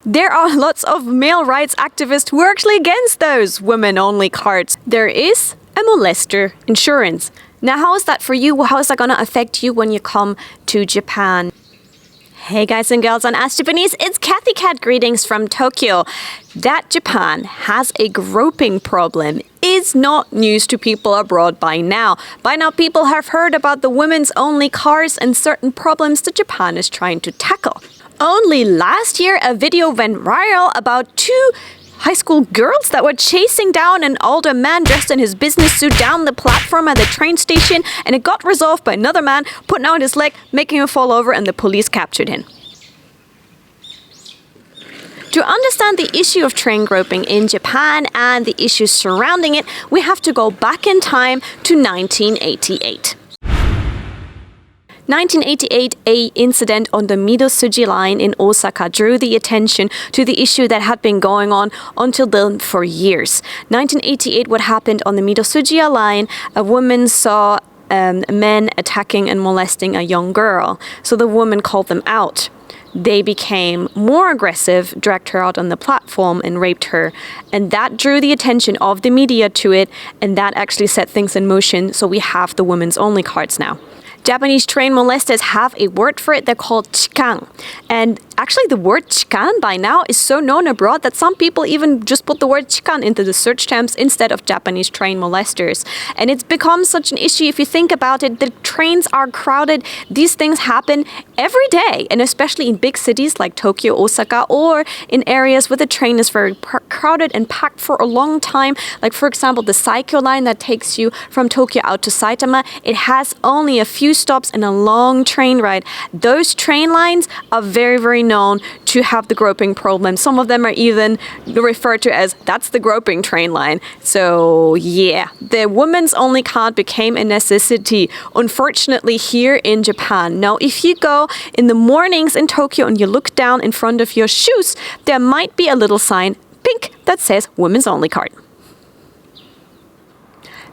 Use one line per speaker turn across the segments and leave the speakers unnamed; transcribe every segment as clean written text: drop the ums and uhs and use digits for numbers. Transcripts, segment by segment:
There are lots of male rights activists who are actually against those women-only cards. There is a molester insurance. Now, how is that for you? How is that going to affect you when you come to Japan? Hey guys and girls on Ask Japanese, it's Kathy Cat greetings from Tokyo. That Japan has a groping problem is not news to people abroad by now. By now, people have heard about the women's only cars and certain problems that Japan is trying to tackle. Only last year, a video went viral about two high school girls that were chasing down an older man dressed in his business suit down the platform at the train station, and it got resolved by another man putting out his leg, making him fall over, and the police captured him. To understand the issue of train groping in Japan and the issues surrounding it, we have to go back in time to 1988. 1988, an incident on the Midosuji line in Osaka drew the attention to the issue that had been going on until then for years. 1988, what happened on the Midosuji line, a woman saw men attacking and molesting a young girl. So the woman called them out. They became more aggressive, dragged her out on the platform and raped her. And that drew the attention of the media to it, and that actually set things in motion. So we have the women's only cards now. Japanese train molesters have a word for it. They're called chikan. And actually the word chikan by now is so known abroad that some people even just put the word chikan into the search terms instead of Japanese train molesters. And it's become such an issue if you think about it. The trains are crowded. These things happen every day, and especially in big cities like Tokyo, Osaka, or in areas where the train is very crowded and packed for a long time. Like, for example, the Saikyo line that takes you from Tokyo out to Saitama, it has only a few stops and a long train ride. Those train lines are very, very known to have the groping problem. Some of them are even referred to as that's the groping train line. So yeah, the women's only card became a necessity, unfortunately, here in Japan. Now, if you go in the mornings in Tokyo and you look down in front of your shoes, there might be a little sign, pink, that says women's only card.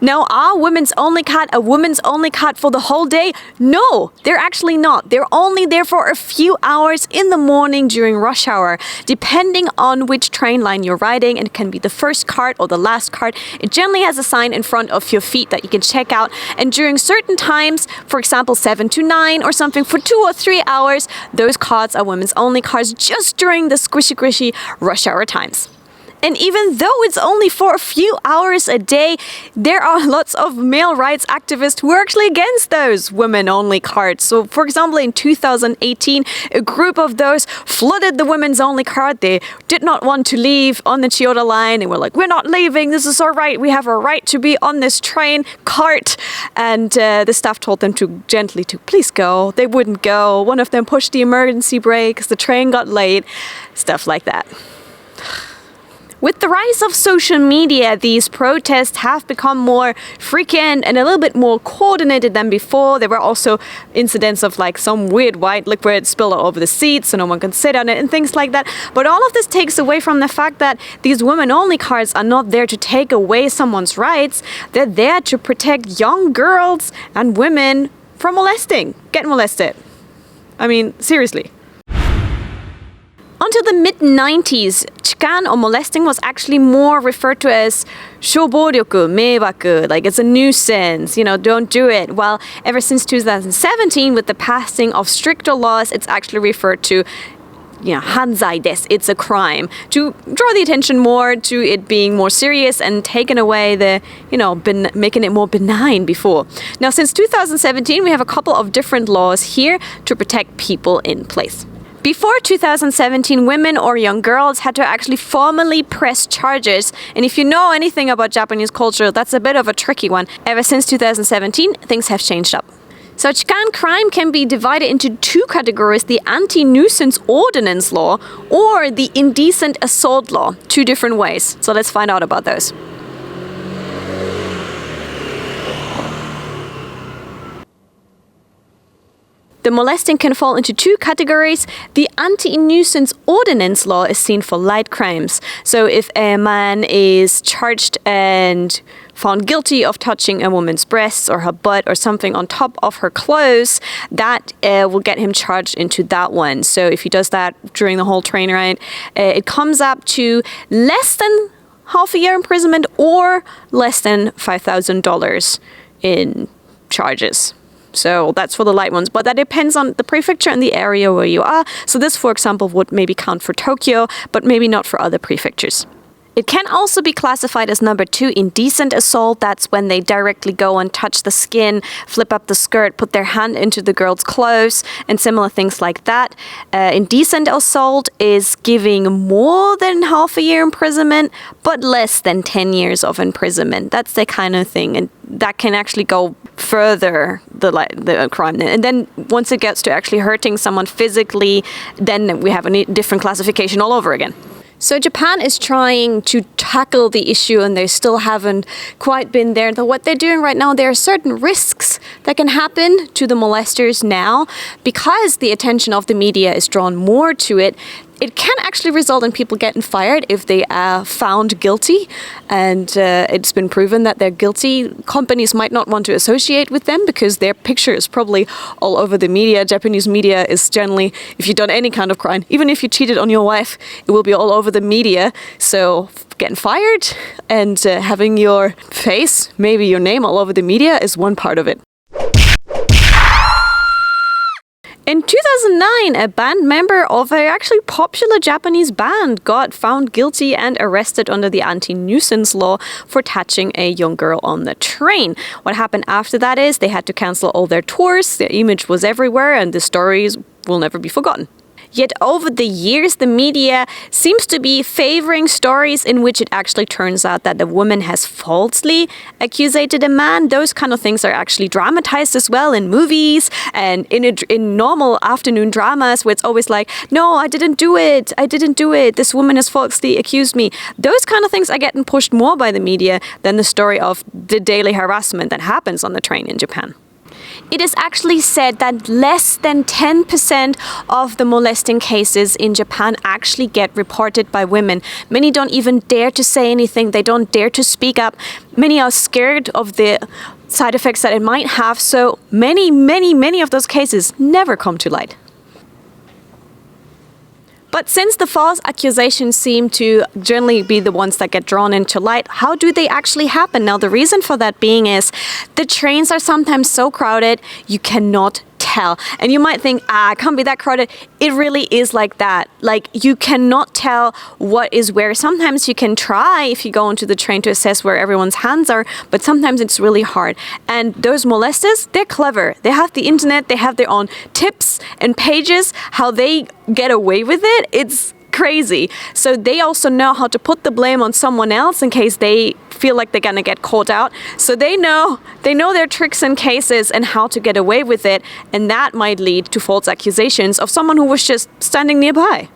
Now, are women's only card a women's only card for the whole day? No, they're actually not. They're only there for a few hours in the morning during rush hour. Depending on which train line you're riding, and it can be the first card or the last card, it generally has a sign in front of your feet that you can check out. And during certain times, for example, 7 to 9 or something, for 2 or 3 hours, those cards are women's only cards just during the squishy rush hour times. And even though it's only for a few hours a day, there are lots of male rights activists who are actually against those women-only cards. So, for example, in 2018, a group of those flooded the women's-only card. They did not want to leave on the Chiyoda line. They were like, we're not leaving. This is our right. We have a right to be on this train cart. And the staff told them to gently to please go. They wouldn't go. One of them pushed the emergency brake because the train got late. Stuff like that. With the rise of social media, these protests have become more frequent and a little bit more coordinated than before. There were also incidents of like some weird white liquid spilled all over the seats so no one can sit on it and things like that. But all of this takes away from the fact that these women-only cards are not there to take away someone's rights. They're there to protect young girls and women from getting molested. I mean, seriously. Until the mid-90s, chikan or molesting was actually more referred to as shōbōryoku, meiwaku, like it's a nuisance, don't do it. Well, ever since 2017, with the passing of stricter laws, it's actually referred to, hanzai desu, it's a crime, to draw the attention more to it being more serious and taking away the, making it more benign before. Now, since 2017, we have a couple of different laws here to protect people in place. Before 2017, women or young girls had to actually formally press charges. And if you know anything about Japanese culture, that's a bit of a tricky one. Ever since 2017, things have changed up. So chikan crime can be divided into two categories, the anti-nuisance ordinance law or the indecent assault law, two different ways. So let's find out about those. The molesting can fall into two categories. The anti-nuisance ordinance law is seen for light crimes. So if a man is charged and found guilty of touching a woman's breasts or her butt or something on top of her clothes, that will get him charged into that one. So if he does that during the whole train ride, it comes up to less than half a year imprisonment or less than $5,000 in charges. So that's for the light ones, but that depends on the prefecture and the area where you are. So this, for example, would maybe count for Tokyo, but maybe not for other prefectures. It can also be classified as number 2, indecent assault. That's when they directly go and touch the skin, flip up the skirt, put their hand into the girl's clothes, and similar things like that. Indecent assault is giving more than half a year imprisonment, but less than 10 years of imprisonment. That's the kind of thing, and that can actually go further, the crime. And then once it gets to actually hurting someone physically, then we have a different classification all over again. So Japan is trying to tackle the issue, and they still haven't quite been there. Though what they're doing right now, there are certain risks that can happen to the molesters now because the attention of the media is drawn more to it. It can actually result in people getting fired if they are found guilty, and it's been proven that they're guilty. Companies might not want to associate with them because their picture is probably all over the media. Japanese media is generally, if you've done any kind of crime, even if you cheated on your wife, it will be all over the media. So getting fired and having your face, maybe your name all over the media is one part of it. In 2009, a band member of a actually popular Japanese band got found guilty and arrested under the anti-nuisance law for touching a young girl on the train. What happened after that is they had to cancel all their tours, their image was everywhere, and the stories will never be forgotten. Yet over the years, the media seems to be favoring stories in which it actually turns out that the woman has falsely accused a man. Those kind of things are actually dramatized as well in movies and in normal afternoon dramas where it's always like, no, I didn't do it. This woman has falsely accused me. Those kind of things are getting pushed more by the media than the story of the daily harassment that happens on the train in Japan. It is actually said that less than 10% of the molesting cases in Japan actually get reported by women. Many don't even dare to say anything. They don't dare to speak up. Many are scared of the side effects that it might have. So many of those cases never come to light. But since the false accusations seem to generally be the ones that get drawn into light, how do they actually happen? Now, the reason for that being is the trains are sometimes so crowded, you cannot tell. And you might think, it can't be that crowded. It really is like that. Like, you cannot tell what is where. Sometimes you can try if you go into the train to assess where everyone's hands are, but sometimes it's really hard. And those molesters, they're clever. They have the internet, they have their own tips and pages, how they get away with it. It's crazy. So they also know how to put the blame on someone else in case they feel like they're gonna get caught out. So they know their tricks and cases and how to get away with it, and that might lead to false accusations of someone who was just standing nearby.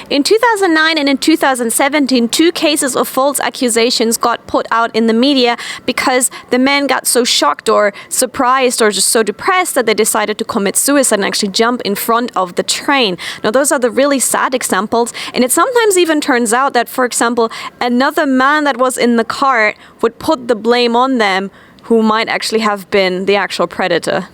In 2009 and in 2017, 2 cases of false accusations got put out in the media because the men got so shocked or surprised or just so depressed that they decided to commit suicide and actually jump in front of the train. Now, those are the really sad examples, and it sometimes even turns out that, for example, another man that was in the car would put the blame on them who might actually have been the actual predator.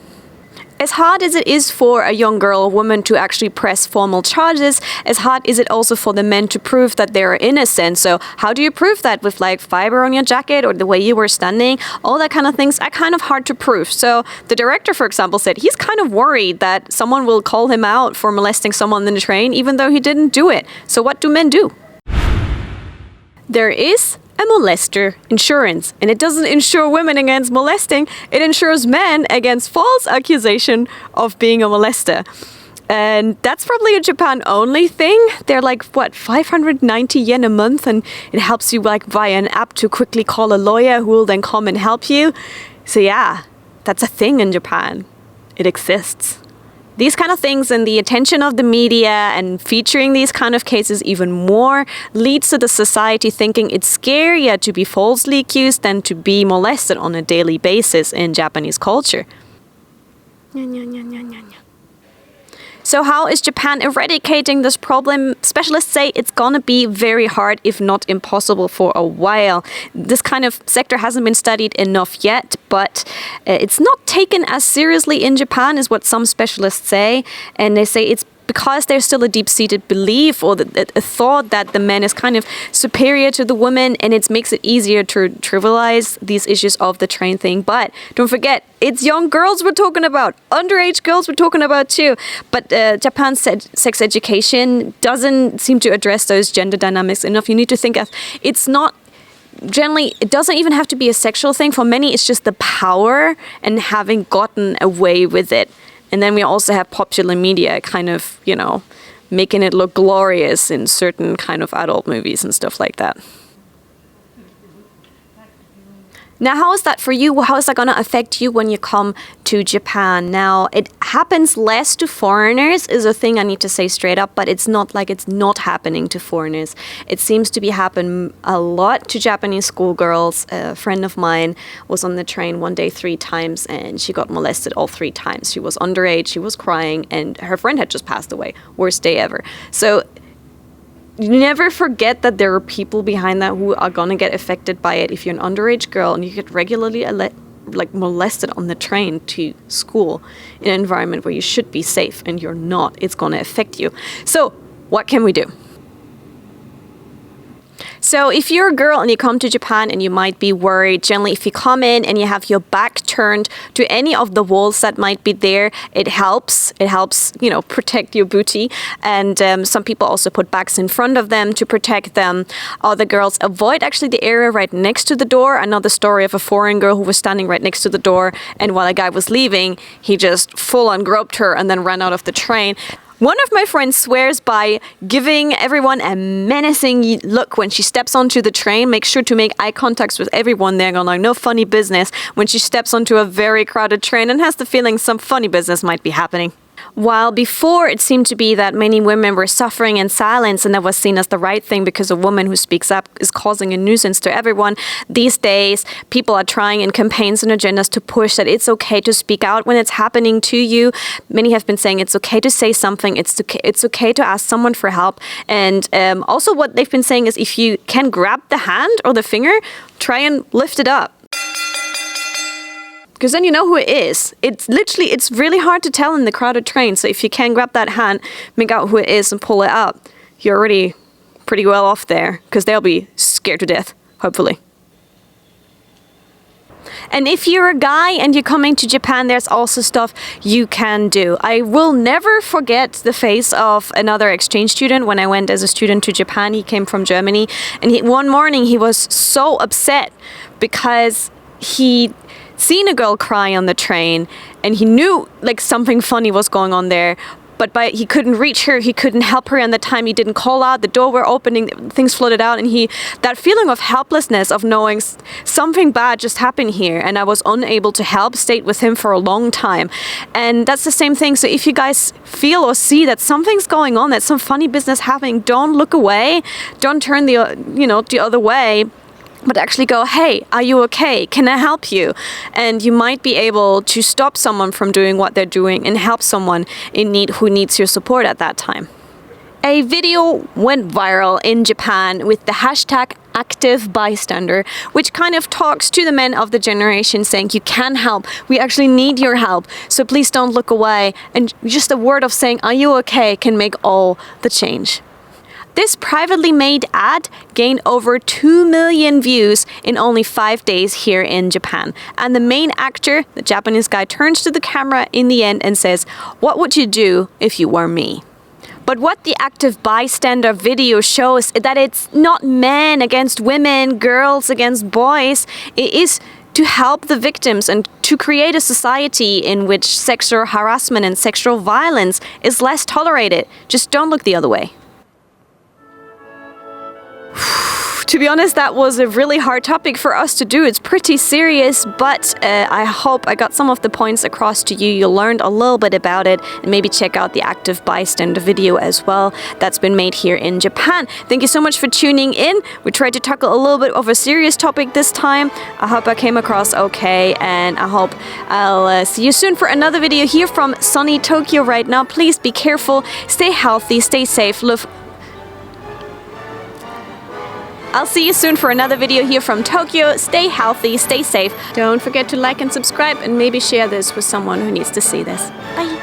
As hard as it is for a young girl or woman to actually press formal charges, as hard is it also for the men to prove that they are innocent. So how do you prove that? With like fiber on your jacket or the way you were standing? All that kind of things are kind of hard to prove. So the director, for example, said he's kind of worried that someone will call him out for molesting someone in the train even though he didn't do it. So what do men do? There is a molester insurance, and it doesn't insure women against molesting, it insures men against false accusation of being a molester. And that's probably a Japan only thing. They're like, 590 yen a month, and it helps you like via an app to quickly call a lawyer who will then come and help you. So yeah, that's a thing in Japan. It exists. These kind of things and the attention of the media and featuring these kind of cases even more leads to the society thinking it's scarier to be falsely accused than to be molested on a daily basis in Japanese culture. So how is Japan eradicating this problem? Specialists say it's gonna be very hard, if not impossible, for a while. This kind of sector hasn't been studied enough yet, but it's not taken as seriously in Japan, is what some specialists say. And they say it's because there's still a deep-seated belief or a thought that the man is kind of superior to the woman, and it makes it easier to trivialize these issues of the train thing. But don't forget, it's young girls we're talking about, underage girls we're talking about too. But Japan's sex education doesn't seem to address those gender dynamics enough. You need to think of, it's not generally, it doesn't even have to be a sexual thing. For many, it's just the power and having gotten away with it. And then we also have popular media kind of, making it look glorious in certain kind of adult movies and stuff like that. Now, how is that for you? How is that going to affect you when you come to Japan? Now, it happens less to foreigners is a thing I need to say straight up, but it's not like it's not happening to foreigners. It seems to be happening a lot to Japanese schoolgirls. A friend of mine was on the train one day 3 times, and she got molested all 3 times. She was underage, she was crying, and her friend had just passed away. Worst day ever. So never forget that there are people behind that who are gonna get affected by it. If you're an underage girl and you get regularly molested on the train to school in an environment where you should be safe and you're not, it's gonna affect you. So what can we do? So if you're a girl and you come to Japan and you might be worried, generally if you come in and you have your back turned to any of the walls that might be there, it helps. It helps, protect your booty. And some people also put bags in front of them to protect them. Other girls avoid actually the area right next to the door. Another story of a foreign girl who was standing right next to the door, and while a guy was leaving, he just full on groped her and then ran out of the train. One of my friends swears by giving everyone a menacing look when she steps onto the train. Make sure to make eye contacts with everyone there, going like, no funny business, when she steps onto a very crowded train and has the feeling some funny business might be happening. While before it seemed to be that many women were suffering in silence and that was seen as the right thing because a woman who speaks up is causing a nuisance to everyone, these days people are trying in campaigns and agendas to push that it's okay to speak out when it's happening to you. Many have been saying it's okay to say something, it's okay to ask someone for help. And also what they've been saying is if you can grab the hand or the finger, try and lift it up. Because then you know who it is. It's really hard to tell in the crowded train. So if you can grab that hand, make out who it is and pull it up, you're already pretty well off there. Because they'll be scared to death, hopefully. And if you're a guy and you're coming to Japan, there's also stuff you can do. I will never forget the face of another exchange student when I went as a student to Japan. He came from Germany. And one morning he was so upset because he seen a girl cry on the train and he knew something funny was going on there, but he couldn't reach her, he couldn't help her, and the time he didn't call out, the door were opening, things flooded out, and that feeling of helplessness of knowing something bad just happened here and I was unable to help stayed with him for a long time. And that's the same thing. So if you guys feel or see that something's going on, that some funny business happening, don't look away, don't turn the other way, but actually go, hey, are you okay? Can I help you? And you might be able to stop someone from doing what they're doing and help someone in need who needs your support at that time. A video went viral in Japan with the hashtag active bystander, which kind of talks to the men of the generation saying, you can help, we actually need your help, so please don't look away. And just a word of saying, are you okay, can make all the change. This privately made ad gained over 2 million views in only 5 days here in Japan. And the main actor, the Japanese guy, turns to the camera in the end and says, what would you do if you were me? But what the active bystander video shows is that it's not men against women, girls against boys. It is to help the victims and to create a society in which sexual harassment and sexual violence is less tolerated. Just don't look the other way. To be honest, that was a really hard topic for us to do. It's pretty serious, but I hope I got some of the points across to you. You learned a little bit about it, and maybe check out the active bystander video as well that's been made here in Japan. Thank you so much for tuning in. We tried to tackle a little bit of a serious topic this time. I hope I came across okay, and I hope I'll see you soon for another video here from sunny Tokyo right now. Please be careful, stay healthy, stay safe, live. I'll see you soon for another video here from Tokyo. Stay healthy, stay safe. Don't forget to like and subscribe, and maybe share this with someone who needs to see this. Bye.